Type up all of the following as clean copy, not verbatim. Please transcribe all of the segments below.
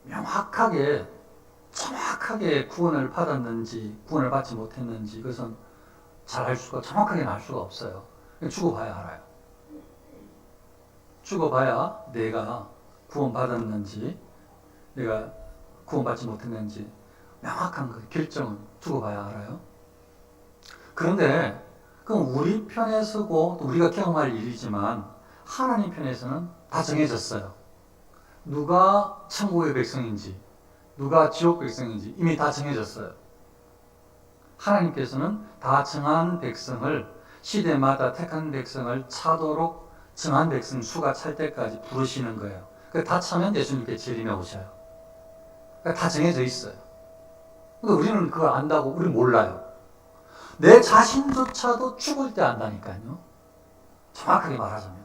명확하게 정확하게 구원을 받았는지 구원을 받지 못했는지 이것은 잘 알 수가 정확하게 알 수가 없어요. 죽어봐야 알아요. 죽어봐야 내가 구원받았는지 내가 구원받지 못했는지 명확한 그 결정은 죽어봐야 알아요. 그런데 그럼 우리 편에 서고 또 우리가 경험할 일이지만 하나님 편에서는 다 정해졌어요. 누가 천국의 백성인지 누가 지옥 백성인지 이미 다 정해졌어요. 하나님께서는 다 정한 백성을 시대마다 택한 백성을 차도록 정한 백성 수가 찰 때까지 부르시는 거예요. 다 차면 예수님께 재림해 오셔요. 다 정해져 있어요. 근데 우리는 그걸 안다고 우리 몰라요. 내 자신조차도 죽을 때 안다니까요. 정확하게 말하자면.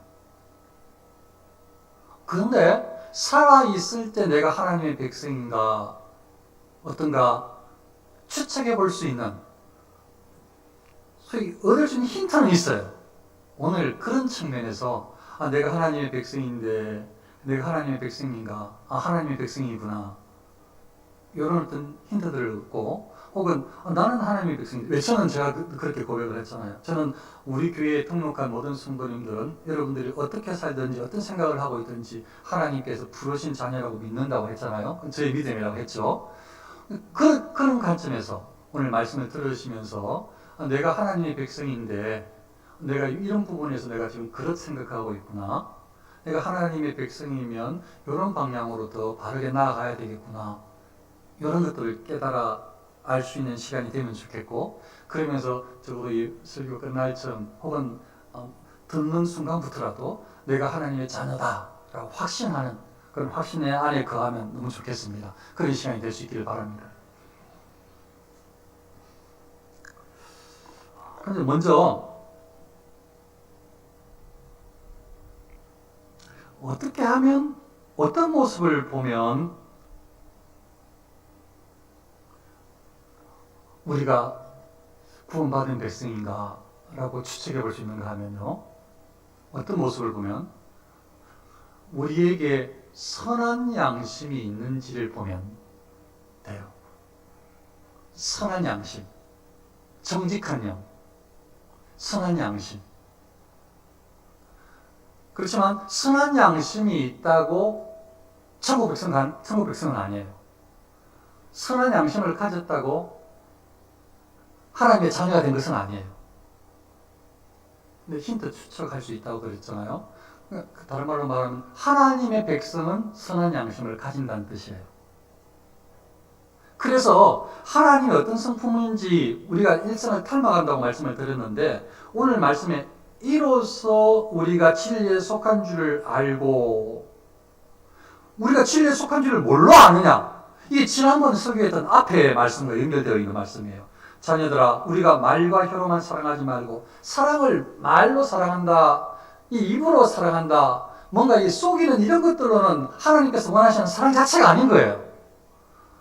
그런데 살아있을 때 내가 하나님의 백성인가 어떤가 추측해 볼 수 있는 소위 얻을 수 있는 힌트는 있어요. 오늘 그런 측면에서 내가 하나님의 백성인데 내가 하나님의 백성인가 하나님의 백성이구나 이런 어떤 힌트들을 얻고 혹은 나는 하나님의 백성인데 왜 저는 제가 그렇게 고백을 했잖아요. 저는 우리 교회에 등록한 모든 성도님들은 여러분들이 어떻게 살든지 어떤 생각을 하고 있든지 하나님께서 부르신 자녀라고 믿는다고 했잖아요. 저의 믿음이라고 했죠. 그런 관점에서 오늘 말씀을 들으시면서 내가 하나님의 백성인데 내가 이런 부분에서 내가 지금 그렇게 생각하고 있구나. 내가 하나님의 백성이면 이런 방향으로 더 바르게 나아가야 되겠구나. 이런 것들을 깨달아 알 수 있는 시간이 되면 좋겠고 그러면서 적어도 이 설교 끝날 쯤 혹은 듣는 순간부터라도 내가 하나님의 자녀다라고 확신하는 그런 확신의 안에 거하면 너무 좋겠습니다. 그런 시간이 될 수 있기를 바랍니다. 그런데 먼저 어떻게 하면 어떤 모습을 보면 우리가 구원받은 백성인가 라고 추측해 볼 수 있는가 하면요. 어떤 모습을 보면 우리에게 선한 양심이 있는지를 보면 돼요. 선한 양심, 정직한 영, 선한 양심. 그렇지만 선한 양심이 있다고 천국 백성은 아니에요. 선한 양심을 가졌다고 하나님의 자녀가 된 것은 아니에요. 근데 힌트 추측할 수 있다고 그랬잖아요. 다른 말로 말하면 하나님의 백성은 선한 양심을 가진다는 뜻이에요. 그래서 하나님이 어떤 성품인지 우리가 일생을 닮아간다고 말씀을 드렸는데 오늘 말씀에 이로써 우리가 진리에 속한 줄을 알고 우리가 진리에 속한 줄을 뭘로 아느냐? 이게 지난번 설교했던 앞에 말씀과 연결되어 있는 말씀이에요. 자녀들아 우리가 말과 혀로만 사랑하지 말고 사랑을 말로 사랑한다 이 입으로 사랑한다 뭔가 이 속이는 이런 것들로는 하나님께서 원하시는 사랑 자체가 아닌 거예요.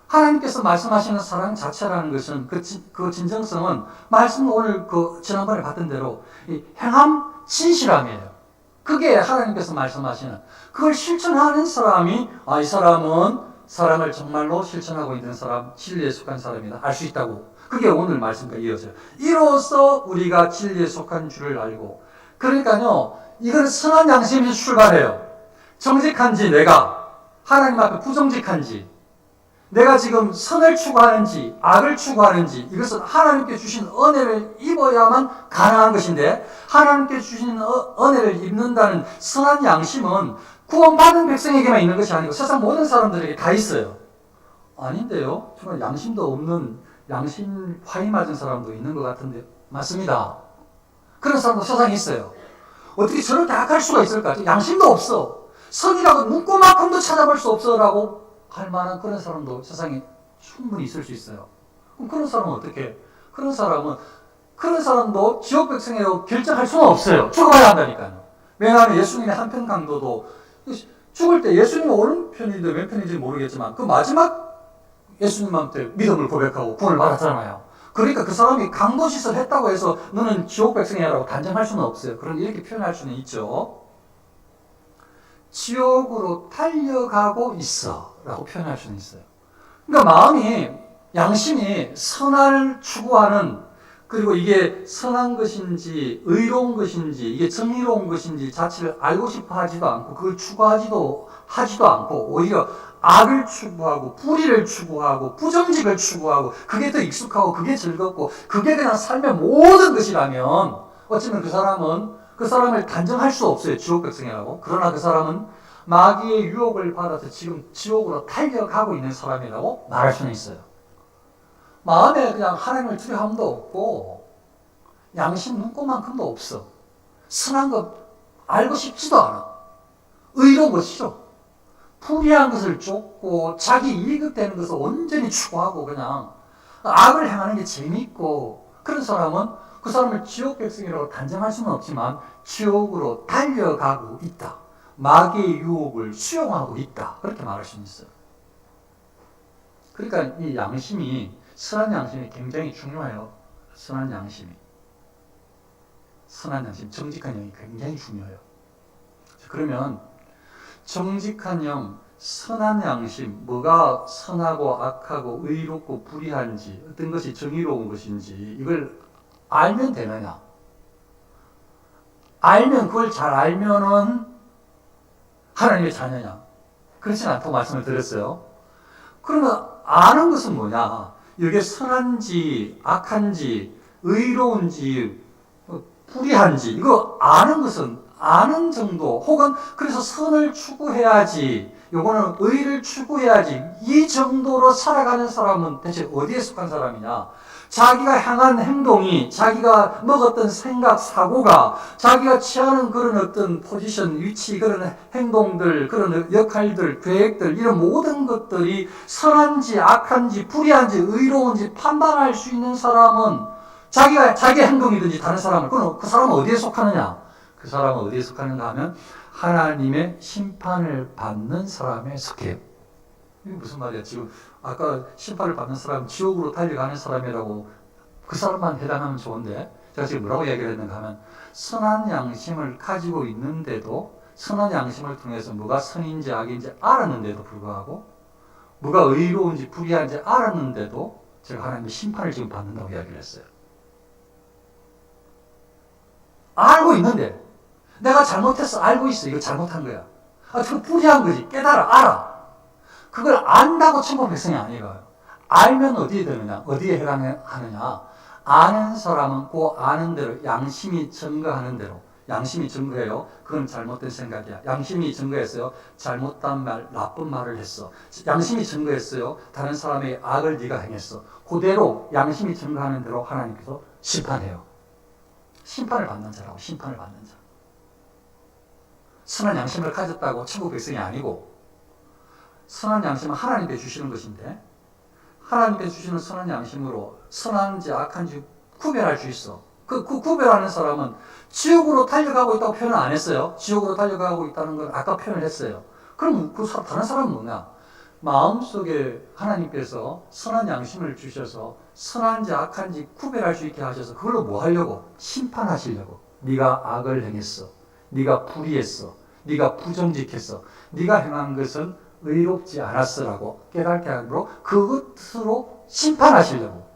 하나님께서 말씀하시는 사랑 자체라는 것은 그 진정성은 말씀 오늘 지난번에 봤던 대로 이 행함 진실함이에요. 그게 하나님께서 말씀하시는 그걸 실천하는 사람이 이 사람은 사랑을 정말로 실천하고 있는 사람 진리에 속한 사람이다 알 수 있다고. 그게 오늘 말씀과 이어져요. 이로써 우리가 진리에 속한 줄을 알고 그러니까요 이건 선한 양심에서 출발해요. 정직한지 내가 하나님 앞에 부정직한지 내가 지금 선을 추구하는지 악을 추구하는지 이것은 하나님께 주신 은혜를 입어야만 가능한 것인데 하나님께 주신 은혜를 입는다는 선한 양심은 구원받은 백성에게만 있는 것이 아니고 세상 모든 사람들에게 다 있어요. 아닌데요. 정말 양심도 없는 양심 화이 맞은 사람도 있는 것 같은데 맞습니다. 그런 사람도 세상에 있어요. 어떻게 저렇게 악할 수가 있을까? 양심도 없어. 선이라고 문구만큼도 찾아볼 수 없어라고 할 만한 그런 사람도 세상에 충분히 있을 수 있어요. 그럼 그런 사람은 어떻게? 그런 사람도 지옥 백성이라고 결정할 수는 없어요. 죽어야 한다니까요. 왜냐하면 예수님의 한편 강도도 죽을 때 예수님은 오른편인지 왼편인지 모르겠지만 그 마지막 예수님한테 믿음을 고백하고 구원을 받았잖아요. 그러니까 그 사람이 강도짓을 했다고 해서 너는 지옥 백성이라고 단정할 수는 없어요. 그런 이렇게 표현할 수는 있죠. 지옥으로 달려가고 있어 라고 표현할 수는 있어요. 그러니까 마음이, 양심이 선을 추구하는, 그리고 이게 선한 것인지 의로운 것인지 이게 정의로운 것인지 자체를 알고 싶어 하지도 않고 그걸 추구하지도 않고 오히려 악을 추구하고 불의를 추구하고 부정직을 추구하고 그게 더 익숙하고 그게 즐겁고 그게 그냥 삶의 모든 것이라면 어쩌면 그 사람을 단정할 수 없어요. 지옥 백성이라고. 그러나 그 사람은 마귀의 유혹을 받아서 지금 지옥으로 달려가고 있는 사람이라고 말할 수는 있어요. 마음에 그냥 하나님을 두려움도 없고 양심 눈꼽만큼도 없어. 선한 것 알고 싶지도 않아. 의로운 거 싫어. 불의한 것을 쫓고 자기 이익되는 것을 온전히 추구하고 그냥 악을 행하는 게 재미있고 그런 사람은 그 사람을 지옥 백성이라고 단정할 수는 없지만 지옥으로 달려가고 있다. 마귀의 유혹을 수용하고 있다. 그렇게 말할 수는 있어요. 그러니까 이 양심이, 선한 양심이 굉장히 중요해요. 선한 양심, 정직한 영이 굉장히 중요해요. 그러면 정직한 영, 선한 양심, 뭐가 선하고 악하고 의롭고 불의한지, 어떤 것이 정의로운 것인지 이걸 알면 되느냐? 알면, 그걸 잘 알면은 하나님의 자녀냐? 그렇진 않다고 말씀을 드렸어요. 그러면 아는 것은 뭐냐? 이게 선한지 악한지 의로운지 불의한지 이거 아는 것은 아는 정도, 혹은 그래서 선을 추구해야지, 요거는 의를 추구해야지, 이 정도로 살아가는 사람은 대체 어디에 속한 사람이냐? 자기가 향한 행동이, 자기가 먹었던 생각, 사고가, 자기가 취하는 그런 어떤 포지션, 위치, 그런 행동들, 그런 역할들, 계획들, 이런 모든 것들이 선한지 악한지 불의한지 의로운지 판단할 수 있는 사람은 자기 행동이든지 다른 사람을, 그 사람은 어디에 속하느냐? 그 사람은 어디에 속하는가 하면 하나님의 심판을 받는 사람에 속해요. 이게 무슨 말이야? 지금 아까 심판을 받는 사람, 지옥으로 달려가는 사람이라고 그 사람만 해당하면 좋은데 제가 지금 뭐라고 얘기를 했는가 하면 선한 양심을 가지고 있는데도, 선한 양심을 통해서 뭐가 선인지 악인지 알았는데도 불구하고, 뭐가 의로운지 불의한지 알았는데도 제가 하나님의 심판을 지금 받는다고 이야기를 했어요. 알고 있는데, 내가 잘못했어, 알고 있어, 이거 잘못한 거야. 그거 불의한 거지, 깨달아, 알아. 그걸 안다고 천국 백성이 아니에요. 알면 어디에 되느냐, 어디에 해당하느냐. 아는 사람은 그 아는 대로, 양심이 증거하는 대로, 양심이 증거해요. 그건 잘못된 생각이야. 양심이 증거했어요. 잘못된 말, 나쁜 말을 했어. 양심이 증거했어요. 다른 사람의 악을 네가 행했어. 그대로 양심이 증거하는 대로 하나님께서 심판해요. 심판을 받는 자라고, 심판을 받는 자. 선한 양심을 가졌다고 천국 백성이 아니고, 선한 양심은 하나님께 주시는 것인데, 하나님께 주시는 선한 양심으로 선한지 악한지 구별할 수 있어. 그 구별하는 사람은 지옥으로 달려가고 있다고 표현을 안 했어요. 지옥으로 달려가고 있다는 걸 아까 표현을 했어요. 그럼 다른 사람은 뭐냐? 마음속에 하나님께서 선한 양심을 주셔서 선한지 악한지 구별할 수 있게 하셔서 그걸로 뭐 하려고? 심판하시려고. 네가 악을 행했어. 네가 불의했어. 네가 부정직했어. 네가 행한 것은 의롭지 않았으라고 깨닫게 함으로 그것으로 심판하시려고.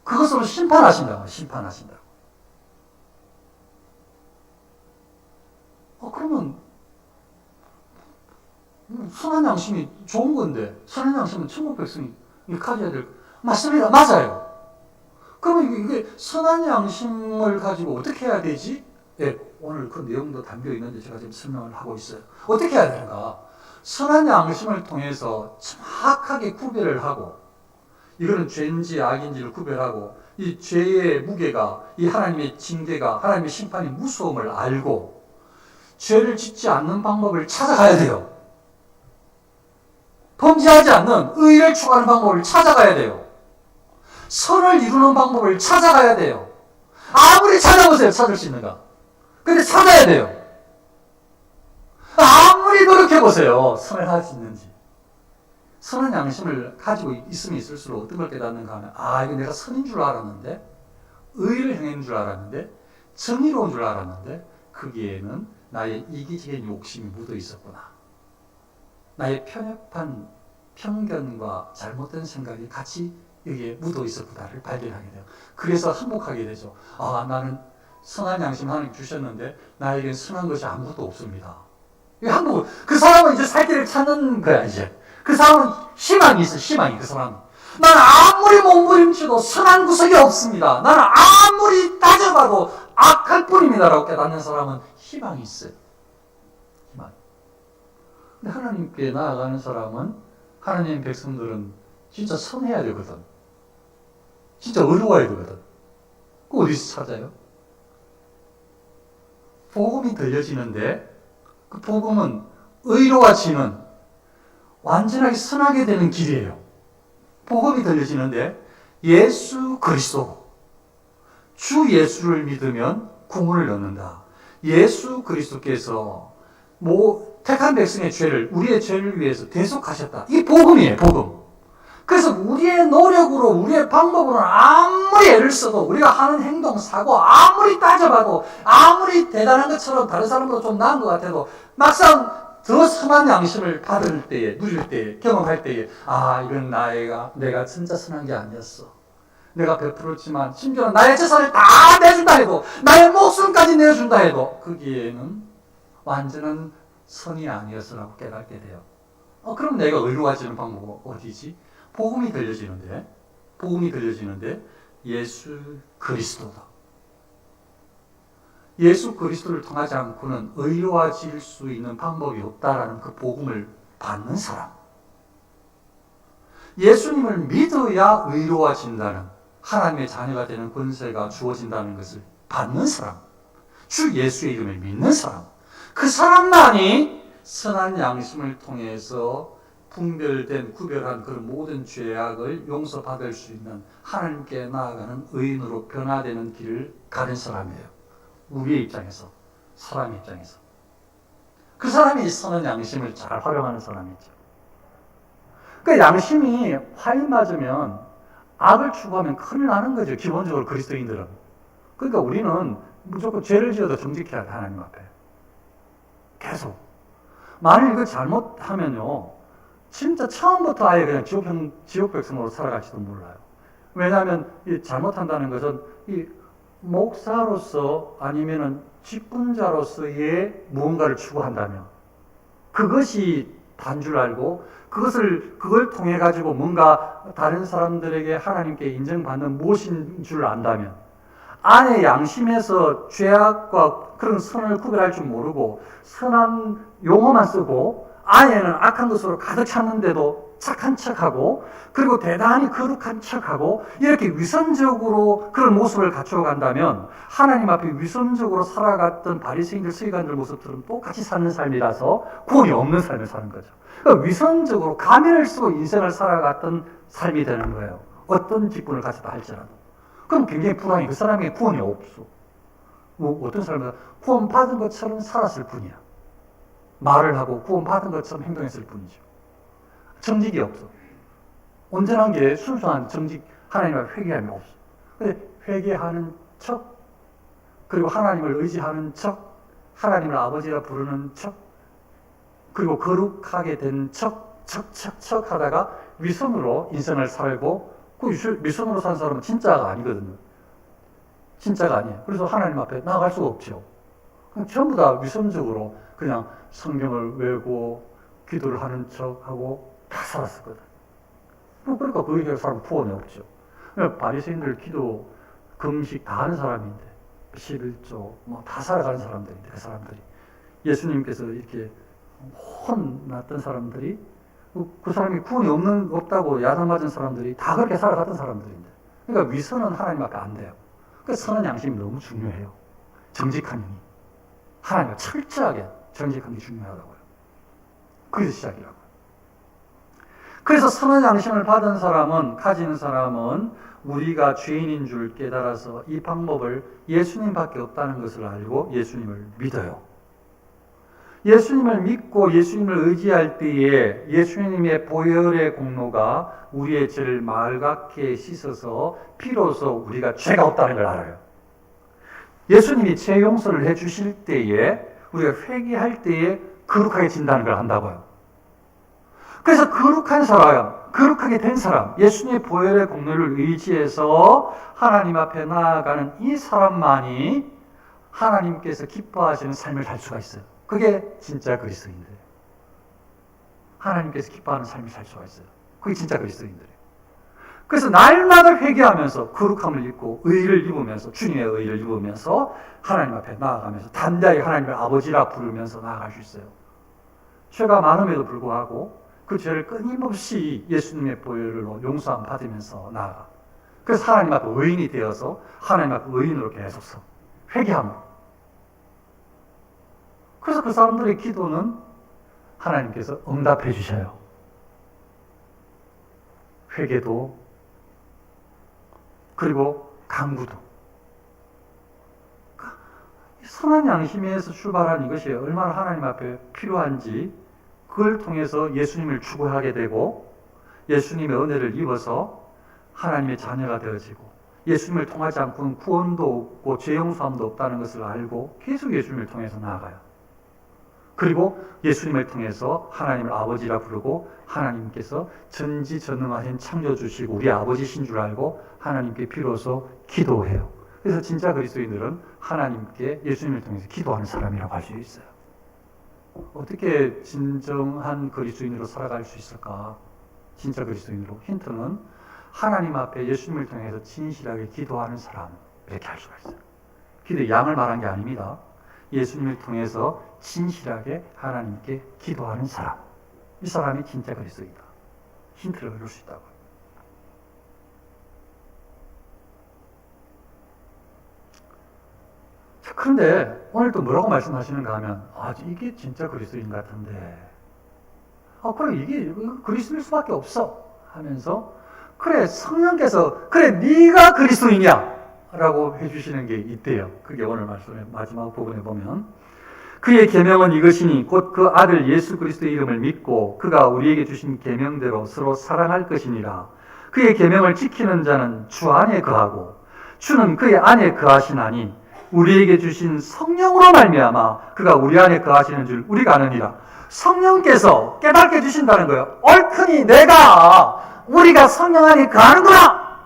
그것으로 심판하신다고. 심판하신다고. 그러면 선한 양심이 좋은 건데, 선한 양심은 천국 백성이 가져야 될, 맞습니다. 맞아요. 그러면 이게 선한 양심을 가지고 어떻게 해야 되지? 네, 오늘 그 내용도 담겨 있는데 제가 지금 설명을 하고 있어요. 어떻게 해야 되는가? 선한 양심을 통해서 정확하게 구별을 하고, 이거는 죄인지 악인지를 구별하고, 이 죄의 무게가, 이 하나님의 징계가, 하나님의 심판의 무서움을 알고, 죄를 짓지 않는 방법을 찾아가야 돼요. 범죄하지 않는 의를 추구하는 방법을 찾아가야 돼요. 선을 이루는 방법을 찾아가야 돼요. 아무리 찾아보세요, 찾을 수 있는가. 근데 찾아야 돼요. 아무리 노력해보세요, 선을 할 수 있는지. 선한 양심을 가지고 있으면 있을수록 어떤 걸 깨닫는가 하면, 이거 내가 선인 줄 알았는데, 의를 행한 줄 알았는데, 정의로운 줄 알았는데, 거기에는 나의 이기적인 욕심이 묻어 있었구나. 나의 편협한 편견과 잘못된 생각이 같이 여기에 묻어 있었구나를 발견하게 돼요. 그래서 한복하게 되죠. 아, 나는 선한 양심 하나님 주셨는데 나에겐 선한 것이 아무것도 없습니다. 그 사람은 이제 살 길을 찾는 거야, 이제. 그 사람은 희망이 있어, 희망이, 그 사람은. 나는 아무리 몸부림쳐도 선한 구석이 없습니다. 나는 아무리 따져봐도 악할 뿐입니다라고 깨닫는 사람은 희망이 있어요. 희망. 근데 하나님께 나아가는 사람은, 하나님의 백성들은 진짜 선해야 되거든. 진짜 의로워야 되거든. 그거 어디서 찾아요? 복음이 들려지는데, 그 복음은 의로워지는, 완전하게 선하게 되는 길이에요. 복음이 들려지는데 예수 그리스도, 주 예수를 믿으면 구원을 얻는다. 예수 그리스도께서 택한 백성의 죄를, 우리의 죄를 위해서 대속하셨다. 이게 복음이에요, 복음. 그래서 우리의 노력으로, 우리의 방법으로는 아무리 애를 써도, 우리가 하는 행동, 사고, 아무리 따져봐도, 아무리 대단한 것처럼 다른 사람보다 좀 나은 것 같아도, 막상 더 선한 양심을 받을 때에, 누릴 때에, 경험할 때에, 아, 이건 내가 진짜 선한 게 아니었어. 내가 베풀었지만, 심지어 나의 재산을 다 내준다 해도, 나의 목숨까지 내준다 해도, 거기에는 완전한 선이 아니었으라고 깨닫게 돼요. 그럼 내가 의로워지는 방법은 어디지? 복음이 들려지는데 예수 그리스도다. 예수 그리스도를 통하지 않고는 의로워질 수 있는 방법이 없다라는 그 복음을 받는 사람. 예수님을 믿어야 의로워진다는, 하나님의 자녀가 되는 권세가 주어진다는 것을 받는 사람. 주 예수의 이름을 믿는 사람. 그 사람만이 선한 양심을 통해서 분별된, 구별한 그런 모든 죄악을 용서받을 수 있는, 하나님께 나아가는 의인으로 변화되는 길을 가는 사람이에요. 우리의 입장에서, 사람의 입장에서. 그 사람이 선한 양심을 잘 활용하는 사람이죠. 그 양심이 화인 맞으면, 악을 추구하면 큰일 나는 거죠, 기본적으로 그리스도인들은. 그러니까 우리는 무조건 죄를 지어도 정직해야 돼, 하나님 앞에. 계속. 만일 이거 잘못하면요, 진짜 처음부터 아예 그냥 지옥 백성으로 살아갈지도 몰라요. 왜냐하면 이 잘못한다는 것은 이 목사로서 아니면은 직분자로서의 무언가를 추구한다면, 그것이 단 줄 알고 그걸 통해 가지고 뭔가 다른 사람들에게 하나님께 인정받는 무엇인 줄 안다면, 안의 양심에서 죄악과 그런 선을 구별할 줄 모르고 선한 용어만 쓰고 안에는 악한 것으로 가득 찼는데도 착한 척하고, 그리고 대단히 거룩한 척하고, 이렇게 위선적으로 그런 모습을 갖추어 간다면 하나님 앞에 위선적으로 살아갔던 바리새인들, 서기관들 모습들은 똑같이 사는 삶이라서 구원이 없는 삶을 사는 거죠. 그러니까 위선적으로 가면을 쓰고 인생을 살아갔던 삶이 되는 거예요. 어떤 직분을 가졌다 할지라도. 그럼 굉장히 불안해. 그 사람에게 구원이 없어. 어떤 사람은 구원 받은 것처럼 살았을 뿐이야. 말을 하고 구원 받은 것처럼 행동했을 뿐이죠. 정직이 없어. 온전한 게 순수한 정직, 하나님 앞에 회개함이 없어. 근데 회개하는 척, 그리고 하나님을 의지하는 척, 하나님을 아버지라 부르는 척, 그리고 거룩하게 된 척 하다가 위선으로 인생을 살고, 그 위선으로 산 사람은 진짜가 아니거든요. 진짜가 아니에요. 그래서 하나님 앞에 나아갈 수가 없죠. 전부 다 위선적으로 그냥 성경을 외우고 기도를 하는 척하고 다 살았었거든. 그러니까 그 사람 구원이 없죠. 바리새인들 기도, 금식 다 하는 사람인데, 11조 다 살아가는 사람들인데, 그 사람들이 예수님께서 이렇게 혼났던 사람들이, 그 사람이 구원이 없다고 야단맞은 사람들이 다 그렇게 살아갔던 사람들인데, 그러니까 위선은 하나님 앞에 안 돼요. 그래서 선한 양심이 너무 중요해요. 정직한 힘이. 하나님과 철저하게 정직한 게 중요하다고요. 그래서 시작이라고요. 그래서 선한 양심을 가지는 사람은 우리가 죄인인 줄 깨달아서 이 방법을 예수님밖에 없다는 것을 알고 예수님을 믿어요. 예수님을 믿고 예수님을 의지할 때에 예수님의 보혈의 공로가 우리의 죄를 맑게 씻어서 피로써 우리가 죄가 없다는 걸 알아요. 예수님이 죄 용서를 해주실 때에 우리가 회개할 때에 거룩하게진다는 걸 한다고요. 그래서 거룩한 사람, 거룩하게 된 사람, 예수님의 보혈의 공로를 의지해서 하나님 앞에 나아가는 이 사람만이 하나님께서 기뻐하시는 삶을 살 수가 있어요. 그게 진짜 그리스도인들이에요. 하나님께서 기뻐하는 삶을 살 수가 있어요. 그게 진짜 그리스도인들이에요. 그래서 날마다 회개하면서 거룩함을 입고 의를 입으면서 주님의 의를 입으면서 하나님 앞에 나아가면서 담대하게 하나님을 아버지라 부르면서 나아갈 수 있어요. 죄가 많음에도 불구하고 그 죄를 끊임없이 예수님의 보혈로 용서함 받으면서 나아가. 그래서 하나님 앞에 의인이 되어서 하나님 앞에 의인으로 계속 서 회개함으로. 그래서 그 사람들의 기도는 하나님께서 응답해 주셔요. 회개도 그리고 간구도. 선한 양심에서 출발한 이것이 얼마나 하나님 앞에 필요한지 그걸 통해서 예수님을 추구하게 되고 예수님의 은혜를 입어서 하나님의 자녀가 되어지고 예수님을 통하지 않고는 구원도 없고 죄 용서함도 없다는 것을 알고 계속 예수님을 통해서 나아가요. 그리고 예수님을 통해서 하나님을 아버지라 부르고 하나님께서 전지전능하신 창조주시고 우리 아버지신 줄 알고 하나님께 비로소 기도해요. 그래서 진짜 그리스도인들은 하나님께 예수님을 통해서 기도하는 사람이라고 할 수 있어요. 어떻게 진정한 그리스도인으로 살아갈 수 있을까? 진짜 그리스도인으로. 힌트는 하나님 앞에 예수님을 통해서 진실하게 기도하는 사람, 이렇게 할 수가 있어요. 기도의 양을 말한 게 아닙니다. 예수님을 통해서 진실하게 하나님께 기도하는 사람, 이 사람이 진짜 그리스도이다. 힌트를 얻을 수 있다고. 그런데 오늘 또 뭐라고 말씀하시는가 하면 이게 진짜 그리스도인 같은데 그래 이게 그리스도일 수밖에 없어 하면서 그래 성령께서 그래 네가 그리스도이냐 라고 해주시는 게 있대요. 그게 오늘 말씀의 마지막 부분에 보면 그의 계명은 이것이니 곧 그 아들 예수 그리스도의 이름을 믿고 그가 우리에게 주신 계명대로 서로 사랑할 것이니라. 그의 계명을 지키는 자는 주 안에 거하고 주는 그의 안에 거하시나니 우리에게 주신 성령으로 말미암아 그가 우리 안에 거하시는 줄 우리가 아느니라. 성령께서 깨닫게 해주신다는 거예요. 옳으니 우리가 성령 안에 거하는구나.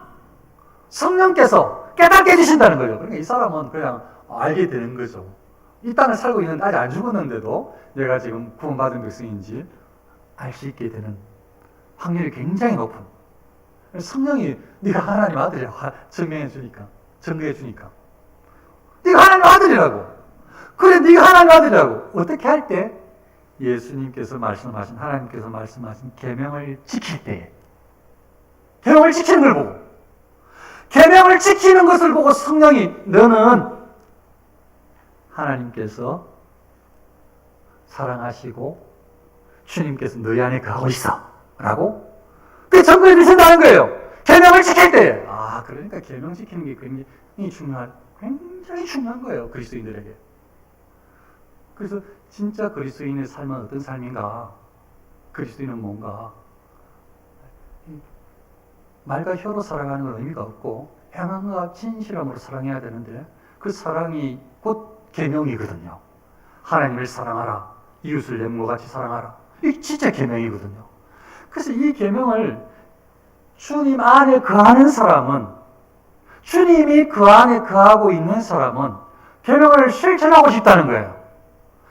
성령께서 깨닫게 해주신다는 거죠. 그러니까 이 사람은 그냥 알게 되는 거죠. 이 땅을 살고 있는데 아직 안 죽었는데도 내가 지금 구원받은 백성인지 알 수 있게 되는 확률이 굉장히 높은. 성령이 네가 하나님 아들이라고 증명해 주니까, 증거해 주니까. 네가 하나님 아들이라고. 그래, 네가 하나님 아들이라고. 어떻게 할 때? 예수님께서 말씀하신, 하나님께서 말씀하신 계명을 지킬 때, 계명을 지키는 걸 보고, 계명을 지키는 것을 보고 성령이 너는 하나님께서 사랑하시고 주님께서 너희 안에 거하고 있어 라고 그게 증거해 주신다는 거예요. 계명을 지킬 때. 그러니까 계명 지키는 게 굉장히 중요한 거예요, 그리스도인들에게. 그래서 진짜 그리스도인의 삶은 어떤 삶인가? 그리스도인은 뭔가? 말과 혀로 사랑하는 건 의미가 없고 행함과 진실함으로 사랑해야 되는데 그 사랑이 곧 계명이거든요. 하나님을 사랑하라. 이웃을 내 몸과 같이 사랑하라. 이게 진짜 계명이거든요. 그래서 이 계명을 주님 안에 거하는 사람은, 주님이 그 안에 거하고 있는 사람은 계명을 실천하고 싶다는 거예요.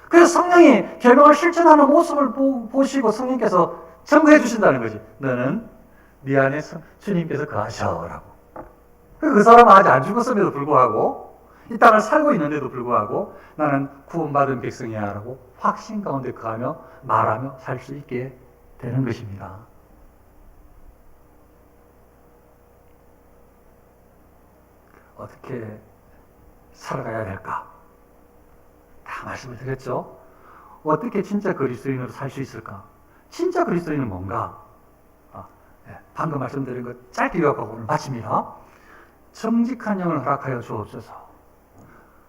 그래서 성령이 계명을 실천하는 모습을 보시고 성령께서 증거해 주신다는 거지. 너는 네 안에 주님께서 거하셔라고. 그 사람은 아직 안 죽었음에도 불구하고 이 땅을 살고 있는데도 불구하고 나는 구원받은 백성이야 라고 확신 가운데 거하며 말하며 살 수 있게 되는 것입니다. 어떻게 살아가야 될까? 다 말씀을 드렸죠? 어떻게 진짜 그리스도인으로 살 수 있을까? 진짜 그리스도인은 뭔가? 방금 말씀드린 것 짧게 요약하고 오늘 마칩니다. 정직한 영을 허락하여 주옵소서.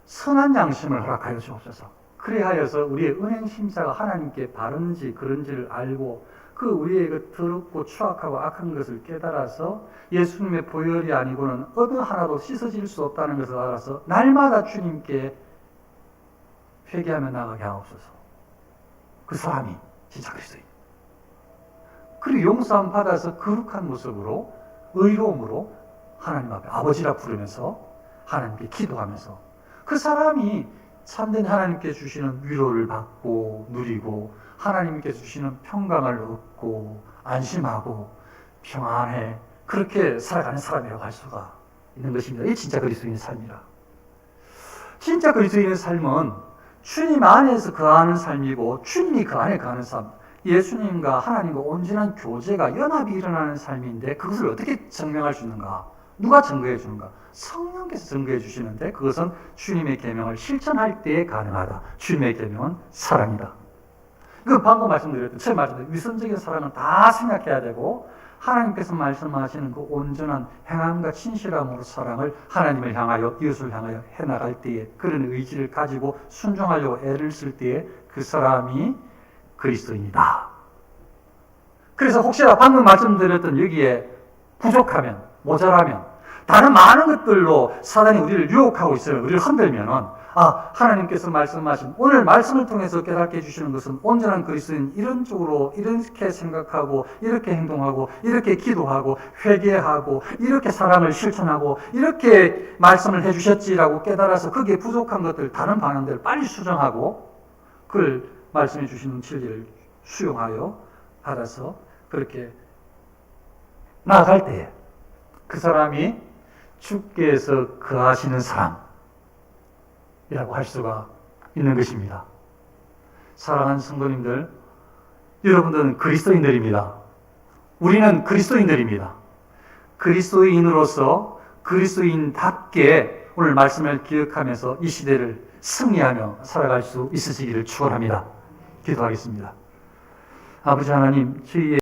선한 양심을 허락하여 주옵소서. 그리하여서 우리의 은행 심사가 하나님께 바른지 그런지를 알고 그 우리의 그 더럽고 추악하고 악한 것을 깨달아서 예수님의 보혈이 아니고는 어느 하나도 씻어질 수 없다는 것을 알아서 날마다 주님께 회개하며 나가게 하옵소서. 그 사람이 진짜 그리스도인. 그리고 용서함 받아서 거룩한 모습으로 의로움으로 하나님 앞에 아버지라 부르면서 하나님께 기도하면서 그 사람이 참된 하나님께 주시는 위로를 받고 누리고 하나님께 주시는 평강을 얻고 안심하고 평안해 그렇게 살아가는 사람이라고 할 수가 있는 것입니다. 이게 진짜 그리스도인의 삶이라. 진짜 그리스도인의 삶은 주님 안에서 거하는 삶이고 주님이 그 안에 거하는 삶, 예수님과 하나님과 온전한 교제가 연합이 일어나는 삶인데 그것을 어떻게 증명할 수 있는가? 누가 증거해 주는가? 성령께서 증거해 주시는데 그것은 주님의 계명을 실천할 때에 가능하다. 주님의 계명은 사랑이다. 그 방금 말씀드렸던 처음 말씀드린 위선적인 사랑은 다 생각해야 되고 하나님께서 말씀하시는 그 온전한 행함과 진실함으로 사랑을 하나님을 향하여 이웃을 향하여 해나갈 때에 그런 의지를 가지고 순종하려고 애를 쓸 때에 그 사람이 그리스도인이다. 그래서 혹시나 방금 말씀드렸던 여기에 부족하면 모자라면 다른 많은 것들로 사단이 우리를 유혹하고 있어요. 우리를 흔들면은 하나님께서 말씀하신 오늘 말씀을 통해서 깨닫게 해주시는 것은 온전한 그리스도인 이런 쪽으로 이렇게 생각하고 이렇게 행동하고 이렇게 기도하고 회개하고 이렇게 사랑을 실천하고 이렇게 말씀을 해주셨지라고 깨달아서 거기에 부족한 것들 다른 방향들을 빨리 수정하고 그걸 말씀해 주시는 진리를 수용하여 받아서 그렇게 나아갈 때에 그 사람이 주께서 거하시는 사람이라고 할 수가 있는 것입니다. 사랑하는 성도님들, 여러분들은 그리스도인들입니다. 우리는 그리스도인들입니다. 그리스도인으로서 그리스도인답게 오늘 말씀을 기억하면서 이 시대를 승리하며 살아갈 수 있으시기를 축원합니다. 기도하겠습니다. 아버지 하나님, 저희의